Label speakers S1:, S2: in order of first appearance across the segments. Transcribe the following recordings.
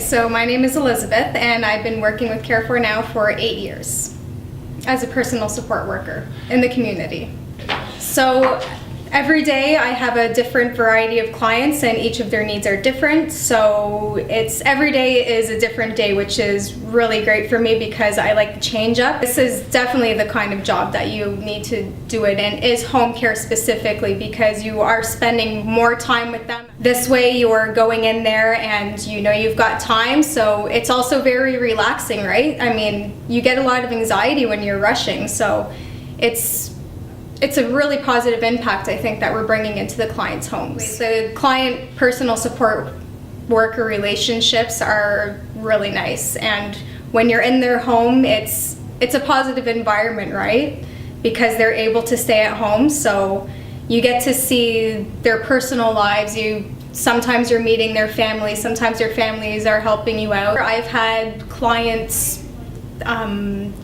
S1: So my name is Elizabeth, and I've been working with Carefor now for 8 years as a personal support worker in the community. So every day I have a different variety of clients, and each of their needs are different. So every day is a different day, which is really great for me because I like to change up. This is definitely the kind of job that you need to do it in, is home care specifically, because you are spending more time with them. This way you are going in there and you know you've got time, so it's also very relaxing, right? I mean, you get a lot of anxiety when you're rushing, so it's a really positive impact, I think, that we're bringing into the clients' homes. The client personal support worker relationships are really nice, and when you're in their home, it's a positive environment, right? Because they're able to stay at home, so you get to see their personal lives. Sometimes you're meeting their families, sometimes their families are helping you out. I've had clients,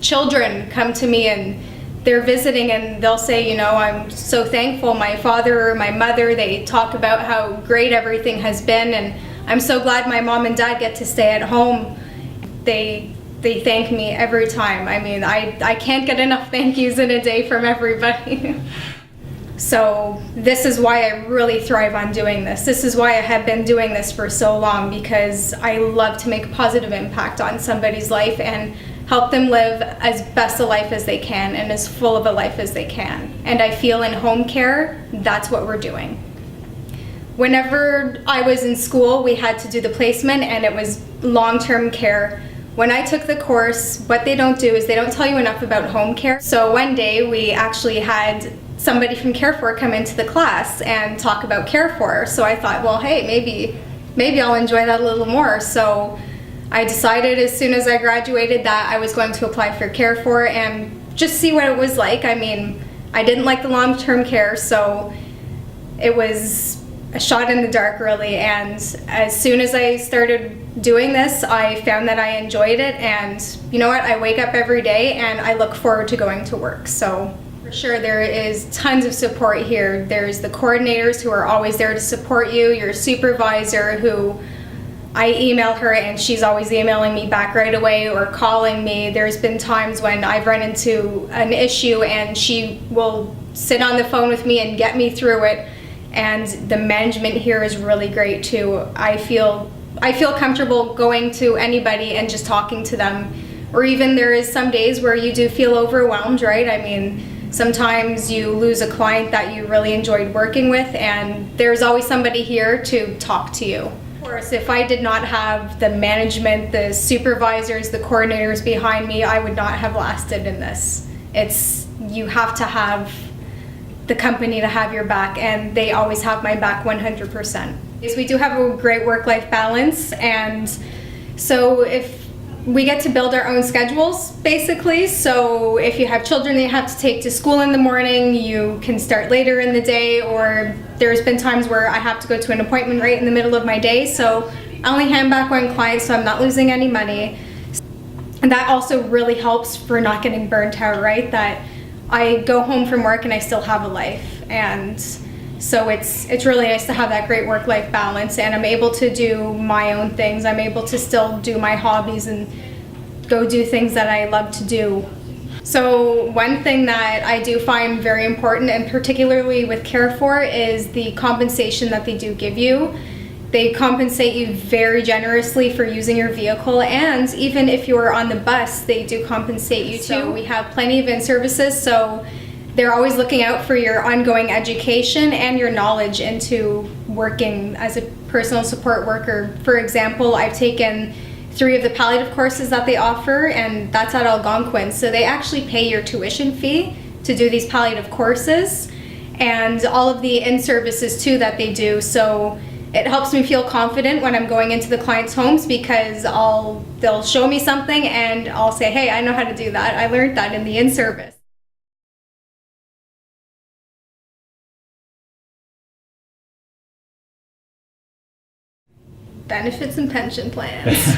S1: children come to me and they're visiting and they'll say, you know, I'm so thankful, my father or my mother, they talk about how great everything has been, and I'm so glad my mom and dad get to stay at home. They thank me every time. I mean, I can't get enough thank yous in a day from everybody. So this is why I really thrive on doing this. This is why I have been doing this for so long, because I love to make a positive impact on somebody's life and help them live as best a life as they can and as full of a life as they can. And I feel in home care, that's what we're doing. Whenever I was in school, we had to do the placement, and it was long-term care. When I took the course, what they don't do is they don't tell you enough about home care. So one day we actually had somebody from Carefor come into the class and talk about Carefor. So I thought, well, hey, maybe I'll enjoy that a little more. So I decided as soon as I graduated that I was going to apply for Carefor and just see what it was like. I mean, I didn't like the long-term care, so it was a shot in the dark, really. And as soon as I started doing this, I found that I enjoyed it, and you know what? I wake up every day and I look forward to going to work. So for sure, there is tons of support here. There's the coordinators who are always there to support you, your supervisor who I email her and she's always emailing me back right away or calling me. There's been times when I've run into an issue and she will sit on the phone with me and get me through it. And the management here is really great too. I feel comfortable going to anybody and just talking to them. Or even there is some days where you do feel overwhelmed, right? I mean, sometimes you lose a client that you really enjoyed working with, and there's always somebody here to talk to you. Of course, if I did not have the management, the supervisors, the coordinators behind me, I would not have lasted in this. You have to have the company to have your back, and they always have my back 100%. Yes, we do have a great work-life balance, and so if we get to build our own schedules, basically. So if you have children that you have to take to school in the morning, you can start later in the day, or there's been times where I have to go to an appointment right in the middle of my day, so I only hand back one client, so I'm not losing any money. And that also really helps for not getting burnt out, right? That I go home from work and I still have a life. And so it's really nice to have that great work-life balance, and I'm able to do my own things. I'm able to still do my hobbies and go do things that I love to do. So one thing that I do find very important, and particularly with Carefor, is the compensation that they do give you. They compensate you very generously for using your vehicle, and even if you're on the bus, they do compensate you too. So we have plenty of in-services, so they're always looking out for your ongoing education and your knowledge into working as a personal support worker. For example, I've taken 3 of the palliative courses that they offer, and that's at Algonquin. So they actually pay your tuition fee to do these palliative courses, and all of the in-services too that they do. So it helps me feel confident when I'm going into the clients' homes, because they'll show me something and I'll say, hey, I know how to do that. I learned that in the in-service. Benefits and pension plans.